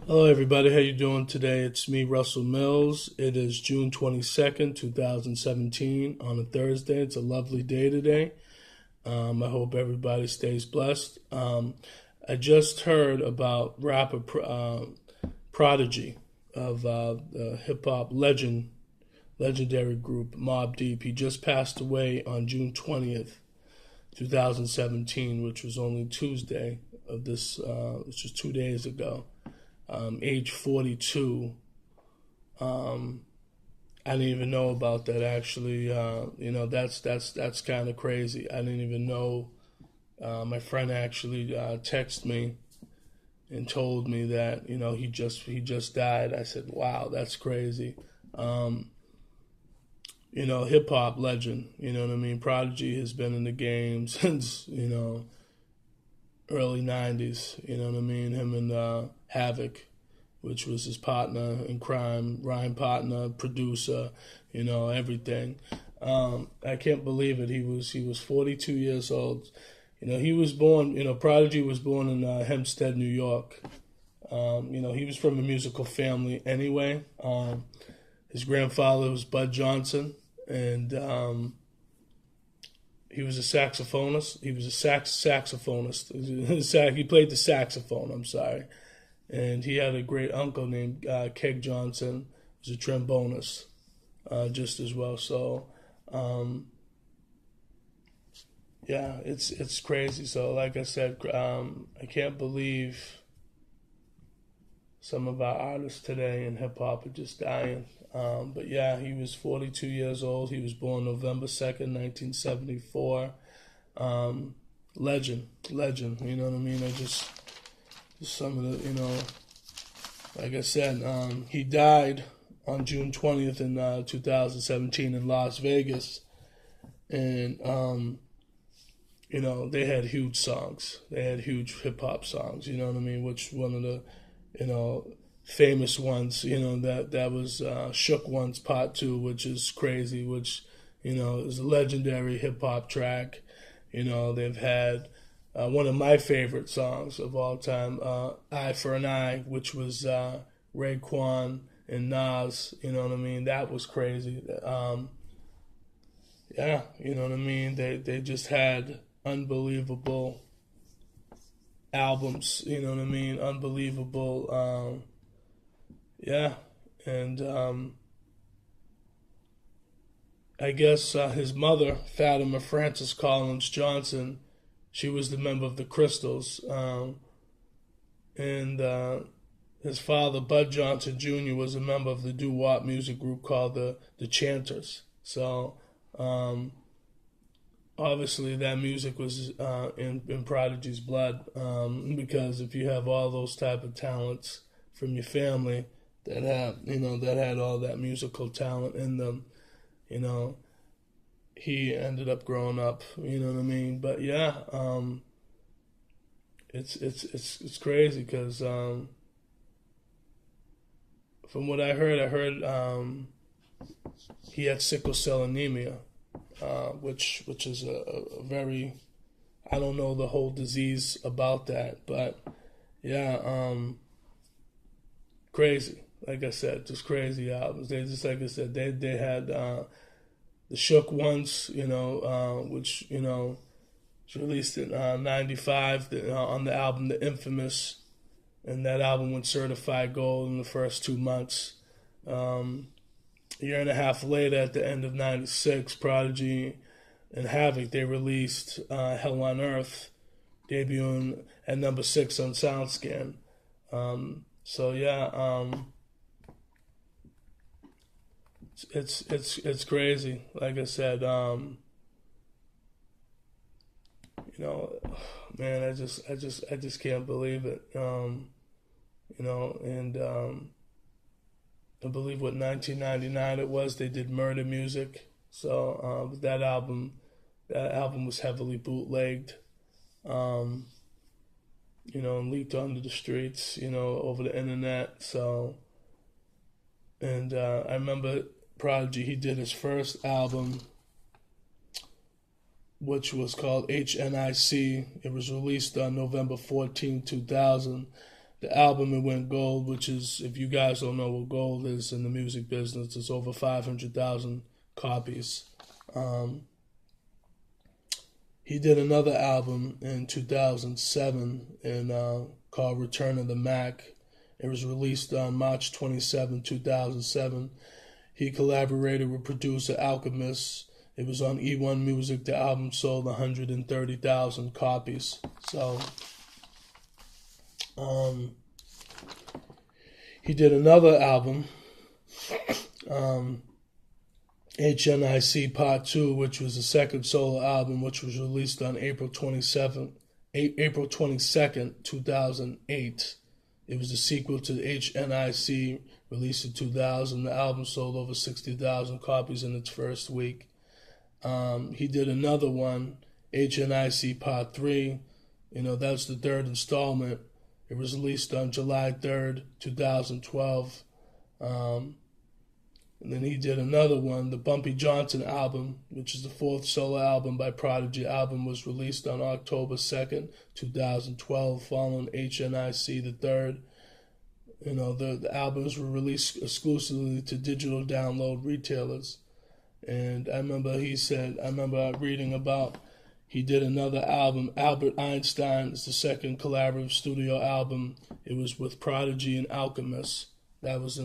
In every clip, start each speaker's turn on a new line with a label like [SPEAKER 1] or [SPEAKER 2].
[SPEAKER 1] Hello everybody, how you doing today? It's me, Russell Mills. It is June 22nd, 2017 on a Thursday. It's a lovely day today. I hope everybody stays blessed. I just heard about rapper Prodigy of the hip-hop legendary group Mobb Deep. He just passed away on June 20th, 2017, which was only Tuesday of this, which was 2 days ago. Age 42. I didn't even know about that actually. That's kind of crazy. I didn't even know. My friend actually texted me and told me that he just died. I said, "Wow, that's crazy." Hip hop legend. You know what I mean? Prodigy has been in the game since early '90s. You know what I mean? Him and Havoc, which was his partner in crime, rhyme partner, producer, everything. I can't believe it. He was 42 years old. He was born. Prodigy was born in Hempstead, New York. He was from a musical family anyway. His grandfather was Bud Johnson, and he was a saxophonist. He was a saxophonist. He played the saxophone. I'm sorry. And he had a great uncle named Keg Johnson, who was a trombonist, just as well. So, yeah, it's crazy. So, like I said, I can't believe some of our artists today in hip hop are just dying. But yeah, he was 42 years old. He was born November 2nd, 1974. Legend. You know what I mean? Some of the, like I said, he died on June 20th in 2017 in Las Vegas. And, they had huge songs. They had huge hip hop songs, you know what I mean? Which one of the, famous ones, that was Shook Ones Part 2, which is crazy, which, is a legendary hip hop track. They've had one of my favorite songs of all time, Eye for an Eye, which was Raekwon and Nas, you know what I mean? That was crazy. Yeah, you know what I mean? They just had unbelievable albums, you know what I mean? Unbelievable, yeah. And I guess his mother, Fatima Frances Collins Johnson, she was the member of the Crystals, and his father, Bud Johnson Jr., was a member of the doo-wop music group called the Chanters. So obviously that music was in Prodigy's blood, because if you have all those type of talents from your family that had all that musical talent in them, he ended up growing up, you know what I mean? But yeah, it's crazy because from what I heard he had sickle cell anemia, which is a very, I don't know the whole disease about that, but yeah, crazy. Like I said, just crazy albums. They just, like I said, they had the Shook Ones, which was released in '95 on the album The Infamous, and that album went certified gold in the first 2 months. A year and a half later, at the end of '96, Prodigy and Havoc, they released Hell on Earth, debuting at number 6 on SoundScan. So yeah, it's crazy. Like I said, man, I just can't believe it. And I believe what 1999 it was. They did Murder Music. So that album was heavily bootlegged. And leaked onto the streets, over the internet. So, and I remember Prodigy, he did his first album, which was called HNIC. It was released on November 14, 2000. the album, it went gold, which is, if you guys don't know what gold is in the music business, it's over 500,000 copies. He did another album in 2007 called Return of the Mac. It was released on March 27, 2007. He collaborated with producer Alchemist. It was on E1 Music. The album sold 130,000 copies. So, he did another album, HNIC Part 2, which was the second solo album, which was released on April 22nd, 2008. It was the sequel to HNIC, released in 2000. The album sold over 60,000 copies in its first week. He did another one, HNIC Part 3. That's the third installment. It was released on July 3rd, 2012. And then he did another one, the Bumpy Johnson album, which is the fourth solo album by Prodigy. The album was released on October 2nd, 2012, following HNIC the third. The albums were released exclusively to digital download retailers. And I remember reading about, he did another album, Albert Einstein. It's the second collaborative studio album. It was with Prodigy and Alchemist. That was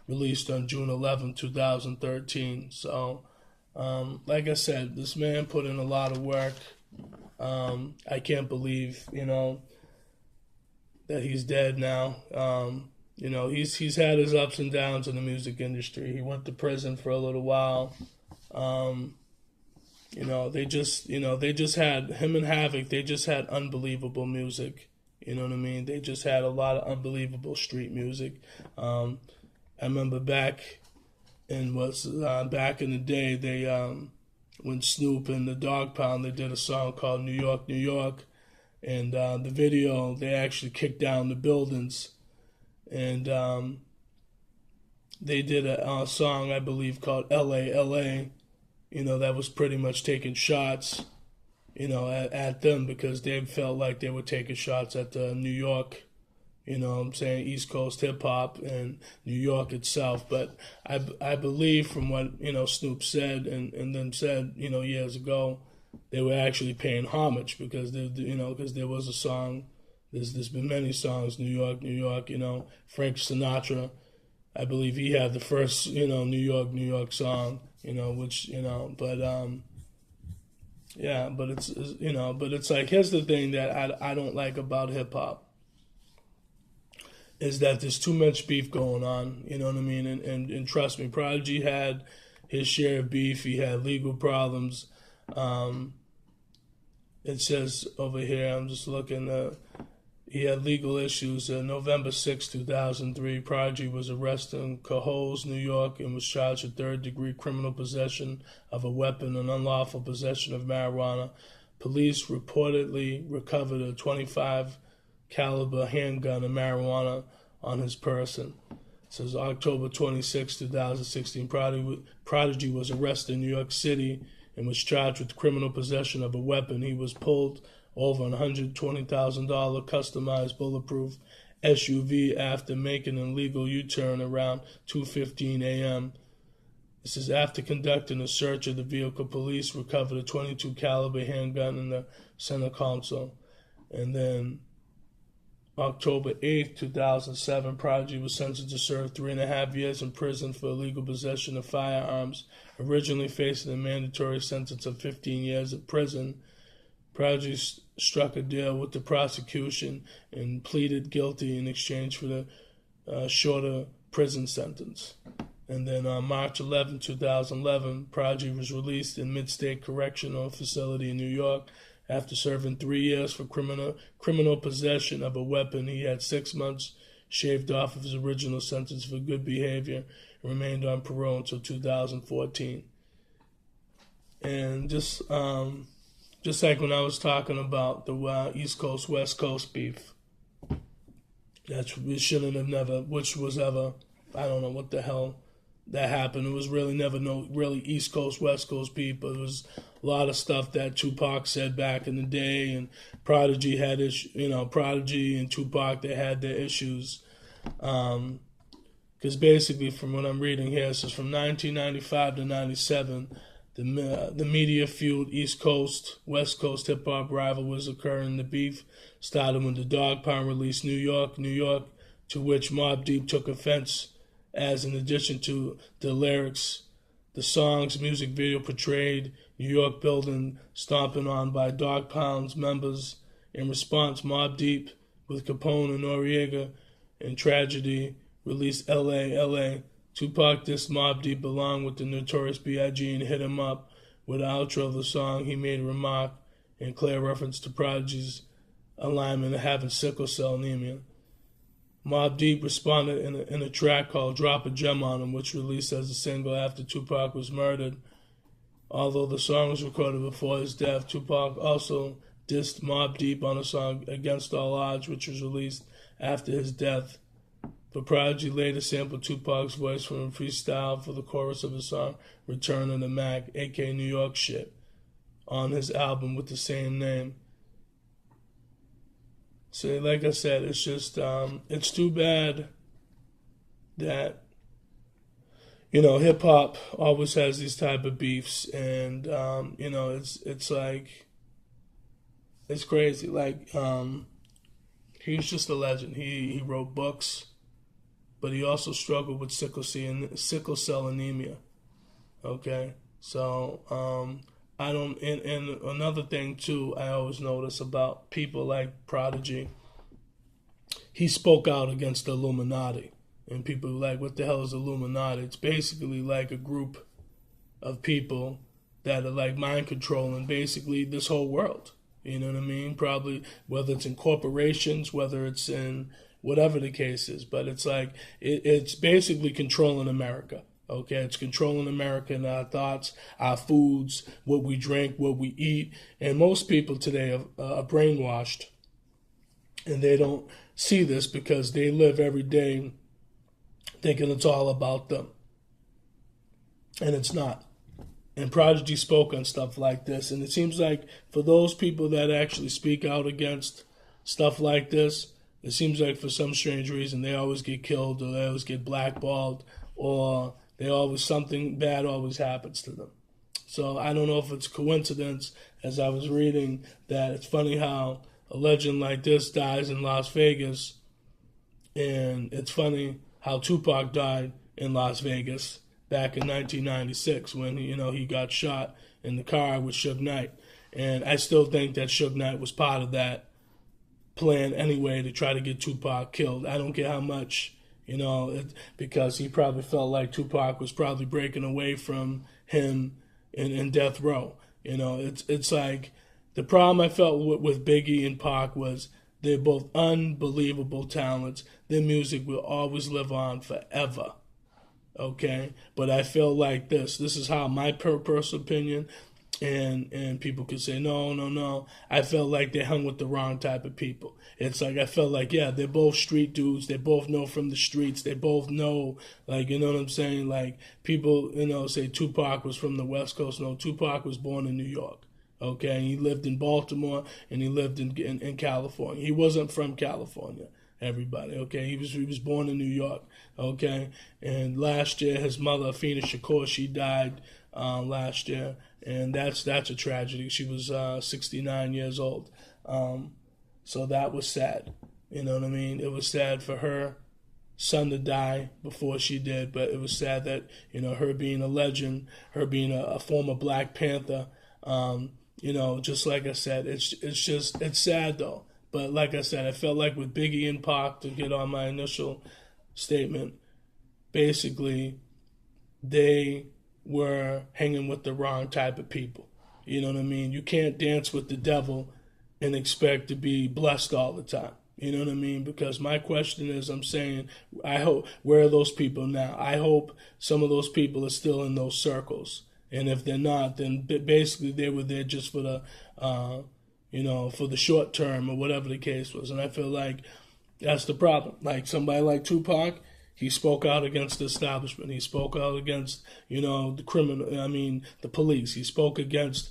[SPEAKER 1] released on June 11, 2013. So, like I said, this man put in a lot of work. I can't believe, that he's dead now. He's had his ups and downs in the music industry. He went to prison for a little while. They just had him and Havoc. They just had unbelievable music. You know what I mean? They just had a lot of unbelievable street music. I remember back in the day, they when Snoop and the Dog Pound, they did a song called New York, New York, and the video, they actually kicked down the buildings, and they did a song, I believe, called L.A., L.A., that was pretty much taking shots, at them, because they felt like they were taking shots at New York, East Coast hip-hop and New York itself. But I believe from what, Snoop said and then said, years ago, they were actually paying homage, because because there was a song, there's been many songs, New York, New York, Frank Sinatra, I believe he had the first, New York, New York song, which, but it's like, here's the thing that I don't like about hip-hop, is that there's too much beef going on, you know what I mean? And trust me, Prodigy had his share of beef. He had legal problems. It says over here, I'm just looking, he had legal issues. November 6, 2003, Prodigy was arrested in Cohoes, New York, and was charged with third-degree criminal possession of a weapon and unlawful possession of marijuana. Police reportedly recovered a .25 caliber handgun and marijuana on his person. It says October 26, 2016, Prodigy was arrested in New York City and was charged with criminal possession of a weapon. He was pulled over an $120,000 customized bulletproof SUV after making an illegal U-turn around 2:15 a.m. This is after conducting a search of the vehicle. Police recovered a .22 caliber handgun in the center console. And then October 8, 2007, Prodigy was sentenced to serve 3.5 years in prison for illegal possession of firearms, originally facing a mandatory sentence of 15 years in prison. Prodigy struck a deal with the prosecution and pleaded guilty in exchange for the shorter prison sentence. And then on March 11, 2011, Prodigy was released in Mid-State Correctional Facility in New York after serving 3 years for criminal possession of a weapon. He had 6 months shaved off of his original sentence for good behavior and remained on parole until 2014. And just like when I was talking about the East Coast, West Coast beef, which was ever, I don't know what the hell that happened. It was really never no really East Coast, West Coast people. It was a lot of stuff that Tupac said back in the day, and Prodigy had Prodigy and Tupac, they had their issues. Because basically, from what I'm reading here, it says from 1995 to 97, the media fueled East Coast, West Coast hip hop rivalries occurring. The beef started when the Dog Pound released New York, New York, to which Mobb Deep took offense, as in addition to the lyrics, the song's music video portrayed New York building stomping on by Dog Pound's members. In response, Mobb Deep, with Capone and Noriega and Tragedy, released L.A., L.A. Tupac dissed Mobb Deep along with the Notorious B.I.G. and hit him up. With the outro of the song, he made a remark in clear reference to Prodigy's alignment of having sickle cell anemia. Mobb Deep responded in a track called Drop a Gem on Him, which released as a single after Tupac was murdered. Although the song was recorded before his death, Tupac also dissed Mobb Deep on a song Against All Odds, which was released after his death. But Prodigy later sampled Tupac's voice from a freestyle for the chorus of his song Return of the Mac, aka New York Shit, on his album with the same name. So like I said, it's just, it's too bad that, hip-hop always has these type of beefs, and, it's like, it's crazy. Like, he was just a legend. He wrote books, but he also struggled with sickle cell anemia. Okay, so I don't. And another thing too, I always notice about people like Prodigy. He spoke out against the Illuminati, and people are like, "What the hell is Illuminati?" It's basically like a group of people that are like mind controlling basically this whole world. You know what I mean? Probably whether it's in corporations, whether it's in whatever the case is, but it's like it's basically controlling America. Okay, it's controlling America and our thoughts, our foods, what we drink, what we eat, and most people today are brainwashed, and they don't see this because they live every day thinking it's all about them, and it's not. And Prodigy spoke on stuff like this, and it seems like for those people that actually speak out against stuff like this, it seems like for some strange reason they always get killed, or they always get blackballed, or something bad always happens to them. So I don't know if it's coincidence, as I was reading, that it's funny how a legend like this dies in Las Vegas, and it's funny how Tupac died in Las Vegas back in 1996 when he got shot in the car with Suge Knight. And I still think that Suge Knight was part of that plan anyway to try to get Tupac killed. I don't care how much, because he probably felt like Tupac was probably breaking away from him in death row. It's like the problem I felt with Biggie and Pac was they're both unbelievable talents. Their music will always live on forever. Okay, but I feel like this is how my personal opinion, and people could say no. I felt like they hung with the wrong type of people. It's like I felt like, yeah, they're both street dudes. They both know from the streets. They both know, like, you know what I'm saying? Like, people, say Tupac was from the West Coast. No, Tupac was born in New York. Okay, and he lived in Baltimore, and he lived in California. He wasn't from California, everybody. Okay, he was born in New York. Okay, and last year his mother, Afina Shakur, she died last year, and that's a tragedy. She was 69 years old. So that was sad. You know what I mean? It was sad for her son to die before she did, but it was sad that, her being a legend, her being a former Black Panther, just like I said, it's sad though. But like I said, I felt like with Biggie and Pac, to get on my initial statement, basically they were hanging with the wrong type of people. You know what I mean? You can't dance with the devil and expect to be blessed all the time. You know what I mean? Because my question is, I'm saying, I hope, where are those people now? I hope some of those people are still in those circles. And if they're not, then basically they were there just for the, for the short term or whatever the case was. And I feel like that's the problem. Like somebody like Tupac, He spoke out against the establishment. He spoke out against, the police. He spoke against,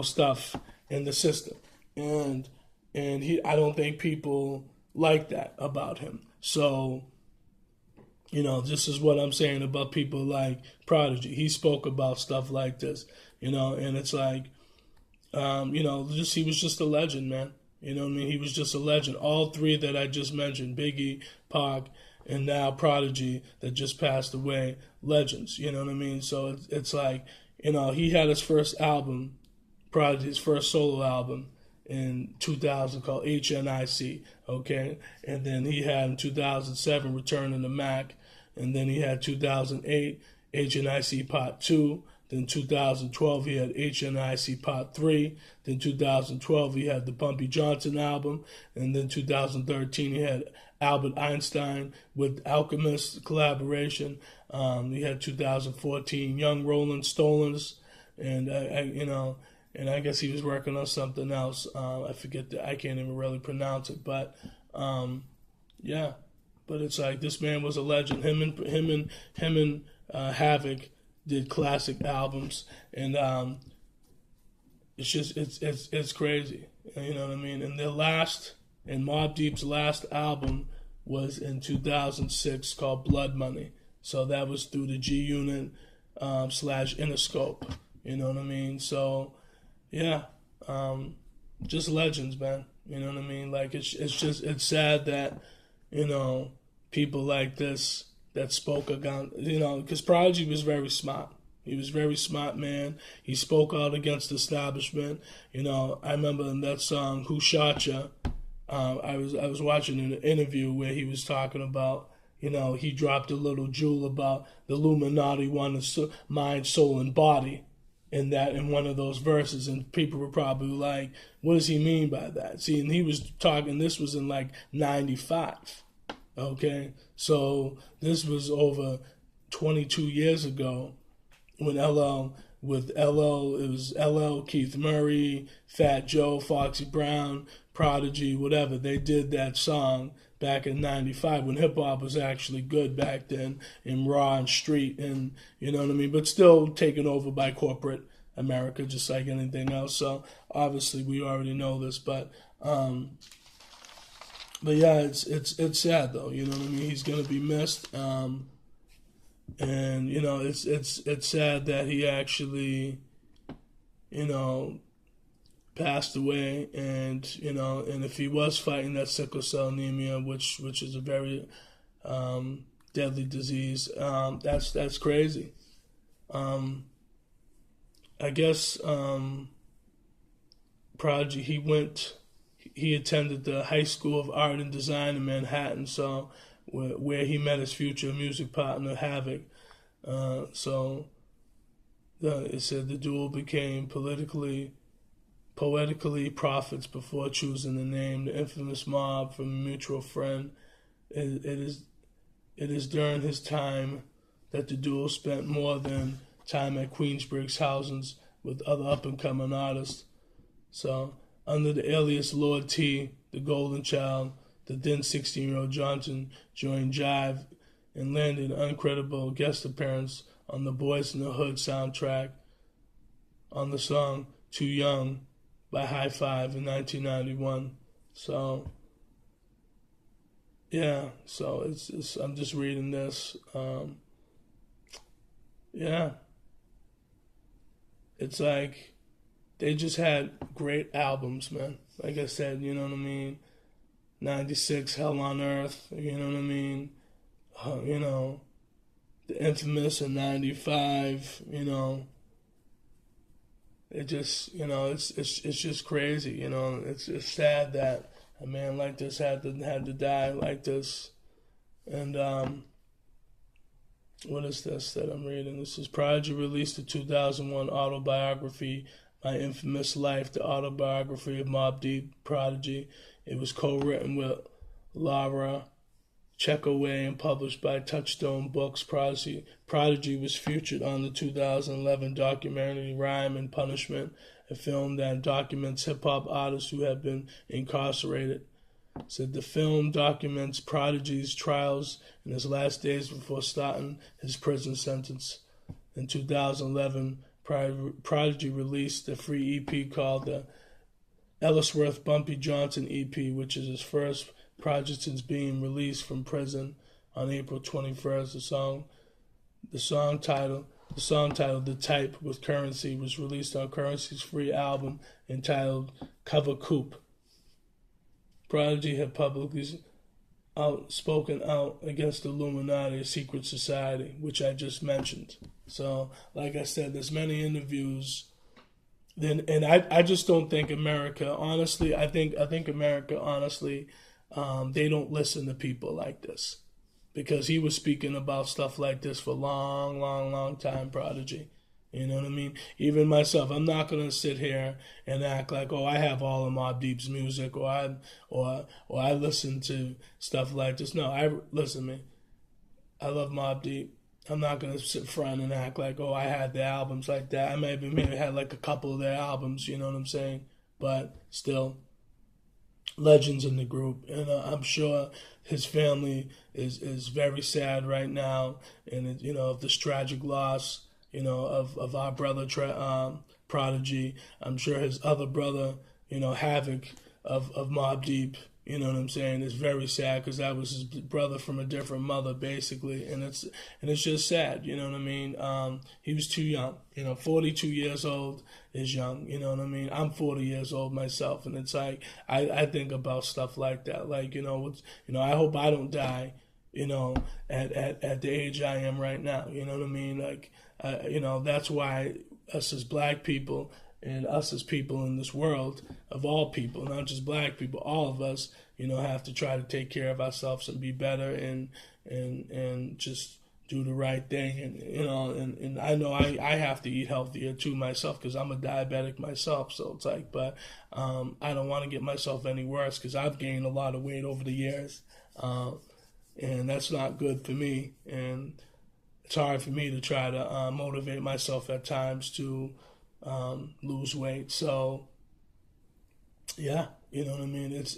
[SPEAKER 1] stuff in the system. And I don't think people like that about him. So, this is what I'm saying about people like Prodigy. He spoke about stuff like this, and it's like, he was just a legend, man. You know what I mean? He was just a legend. All three that I just mentioned, Biggie, Pac, and now Prodigy that just passed away, legends. You know what I mean? So it's like, he had his first album, Prodigy's first solo album in 2000 called HNIC, okay? And then he had in 2007 Returning to Mac, and then he had 2008 HNIC Part 2. Then 2012 he had HNIC Part 3. Then 2012 he had the Bumpy Johnson album. And then 2013 he had Albert Einstein with Alchemist collaboration. He had 2014 Young Rolling Stones. And, and I guess he was working on something else. I forget that. I can't even really pronounce it. But, yeah. But it's like this man was a legend. Him and Havoc did classic albums, and it's crazy. You know what I mean? And Mobb Deep's last album was in 2006 called Blood Money. So that was through the G Unit / Interscope. You know what I mean? So yeah, just legends, man. You know what I mean? Like it's sad that people like this that spoke against, because Prodigy was very smart. He was very smart, man. He spoke out against the establishment. I remember in that song, Who Shot Ya? I was watching an interview where he was talking about, he dropped a little jewel about the Illuminati wanted mind, soul, and body in one of those verses, and people were probably like, what does he mean by that? See, and he was talking, this was in like 95. Okay, so this was over 22 years ago when it was LL, Keith Murray, Fat Joe, Foxy Brown, Prodigy, whatever. They did that song back in 95 when hip hop was actually good back then in raw and street, and you know what I mean, but still taken over by corporate America just like anything else. So obviously we already know this, but yeah, it's sad though. You know what I mean? He's gonna be missed, and it's sad that he actually, passed away, and and if he was fighting that sickle cell anemia, which is a very deadly disease, that's crazy. I guess Prodigy, he attended the High School of Art and Design in Manhattan, so where he met his future music partner, Havoc. It said the duo became poetically prophets before choosing the name, the infamous Mob from a mutual friend. It is during his time that the duo spent more than time at Queensbridge housings with other up-and-coming artists. So, under the alias Lord T, the Golden Child, the then 16-year-old Johnson joined Jive and landed an incredible guest appearance on the Boys in the Hood soundtrack on the song Too Young by High Five in 1991. So, yeah, so it's I'm just reading this. Yeah. It's like they just had great albums, man. Like I said, you know what I mean? 96, Hell on Earth, you know what I mean? The infamous in 95, it just, it's just crazy, it's sad that a man like this had to die like this. And, what is this that I'm reading? This is Prodigy released the 2001 autobiography, My Infamous Life, the autobiography of Mobb Deep, Prodigy. It was co-written with Laura Checkaway and published by Touchstone Books. Prodigy was featured on the 2011 documentary Rhyme and Punishment, a film that documents hip-hop artists who have been incarcerated. Said the film documents Prodigy's trials in his last days before starting his prison sentence. In 2011, Prodigy released a free EP called the Ellsworth Bumpy Johnson EP, which is his first project since being released from prison on April 21st. The song title, The Type with Currency, was released on Currency's free album entitled Cover Coupe. Prodigy had publicly spoken out against the Illuminati, a secret society, which I just mentioned. So, like I said, there's many interviews. And I just don't think America, honestly, I think America, honestly, they don't listen to people like this. Because he was speaking about stuff like this for a long time, Prodigy. You know what I mean? Even myself, I'm not gonna sit here and act like, oh, I have all of Mobb Deep's music, or I listen to stuff like this. No, listen to me. I love Mobb Deep. I'm not gonna sit front and act like, oh, I had their albums like that. I maybe had like a couple of their albums. You know what I'm saying? But still, legends in the group, and I'm sure his family is very sad right now, and of this tragic loss. Of our brother Prodigy. I'm sure his other brother, Havoc of Mobb Deep, you know what I'm saying, is very sad because that was his brother from a different mother, basically, and it's just sad, you know what I mean. He was too young, 42 years old is young, you know what I mean. I'm 40 years old myself, and it's like I think about stuff like that, like I hope I don't die, at the age I am right now, you know what I mean, like. That's why us as black people and us as people in this world, of all people, not just black people, all of us, have to try to take care of ourselves and be better and just do the right thing. And I know I have to eat healthier too myself because I'm a diabetic myself. So it's like, but I don't want to get myself any worse because I've gained a lot of weight over the years. And that's not good for me. And it's hard for me to try to motivate myself at times to lose weight. So, yeah, you know what I mean. It's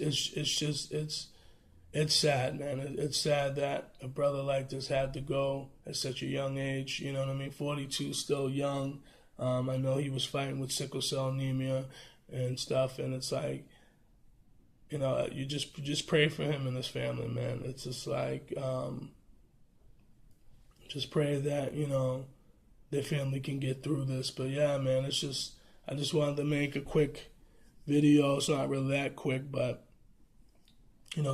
[SPEAKER 1] sad, man. It's sad that a brother like this had to go at such a young age. You know what I mean. 42, still young. I know he was fighting with sickle cell anemia and stuff, and it's like, you just pray for him and his family, man. It's just like. Just pray that, their family can get through this. But yeah, man, I just wanted to make a quick video. It's not really that quick, but,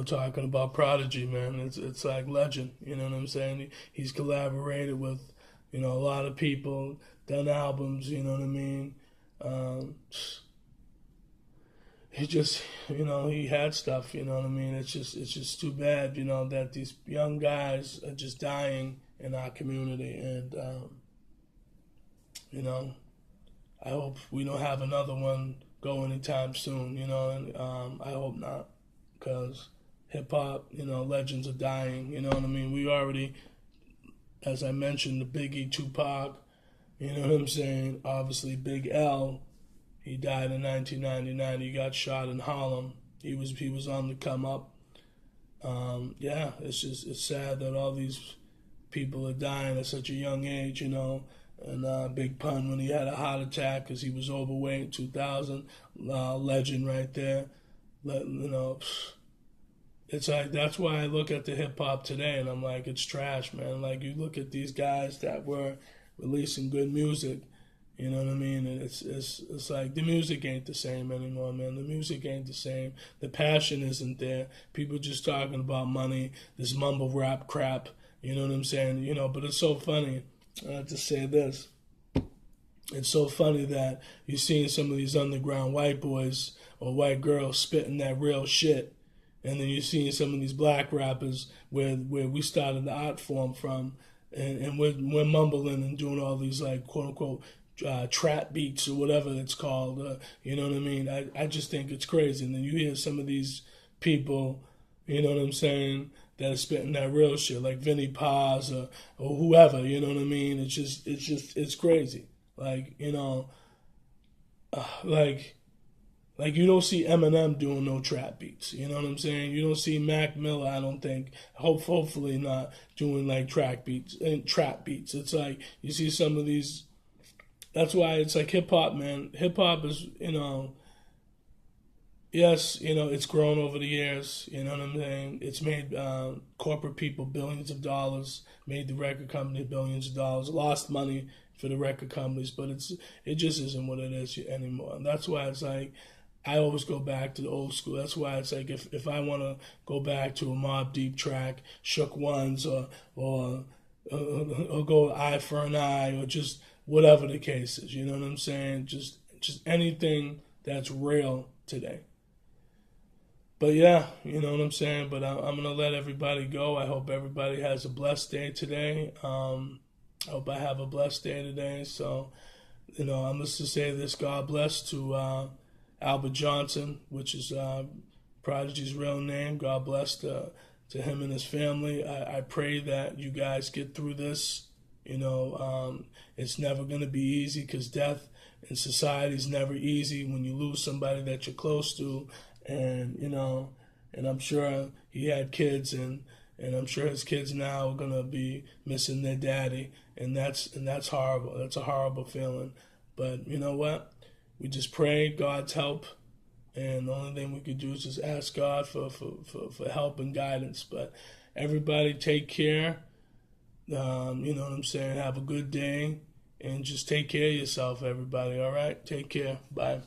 [SPEAKER 1] talking about Prodigy, man, it's like legend, you know what I'm saying? He's collaborated with, a lot of people, done albums, you know what I mean? He just, he had stuff, you know what I mean? It's just too bad, that these young guys are just dying in our community, and I hope we don't have another one go anytime soon, and I hope not, because hip-hop, legends are dying, you know what I mean. We already, as I mentioned, the Biggie, Tupac, you know what I'm saying, obviously Big L, he died in 1999, he got shot in Harlem, he was on the come up. It's sad that all these people are dying at such a young age, and Big Pun when he had a heart attack because he was overweight in 2000, legend right there. It's like, that's why I look at the hip-hop today and I'm like, it's trash, man. Like, you look at these guys that were releasing good music, you know what I mean? And it's like, the music ain't the same anymore, man. The music ain't the same. The passion isn't there. People just talking about money, this mumble rap crap. You know what I'm saying? But it's so funny. I have to say this. It's so funny that you're seeing some of these underground white boys or white girls spitting that real shit. And then you're seeing some of these black rappers where we started the art form from. And we're mumbling and doing all these, like, quote-unquote, trap beats or whatever it's called. You know what I mean? I just think it's crazy. And then you hear some of these people, you know what I'm saying, that are spitting that real shit, like Vinnie Paz or whoever, you know what I mean? It's crazy. Like, like, Like, you don't see Eminem doing no trap beats. You know what I'm saying? You don't see Mac Miller, I don't think, hopefully not, doing like track beats and trap beats. It's like you see some of these. That's why it's like hip hop, man. Hip hop is, yes, it's grown over the years. You know what I'm saying? It's made corporate people billions of dollars, made the record company billions of dollars, lost money for the record companies, but it just isn't what it is anymore. And that's why it's like I always go back to the old school. That's why it's like if I want to go back to a Mobb Deep track, Shook Ones, or go Eye for an Eye, or just whatever the case is. You know what I'm saying? Just anything that's real today. But yeah, you know what I'm saying. But I'm gonna let everybody go. I hope everybody has a blessed day today. I hope I have a blessed day today. So, I'm just to say this: God bless to Albert Johnson, which is Prodigy's real name. God bless to him and his family. I pray that you guys get through this. It's never gonna be easy, because death in society is never easy when you lose somebody that you're close to. And and I'm sure he had kids, and I'm sure his kids now are gonna be missing their daddy, and that's horrible. That's a horrible feeling. But you know what? We just pray God's help, and the only thing we could do is just ask God for help and guidance. But everybody, take care. You know what I'm saying? Have a good day, and just take care of yourself, everybody. All right? Take care. Bye.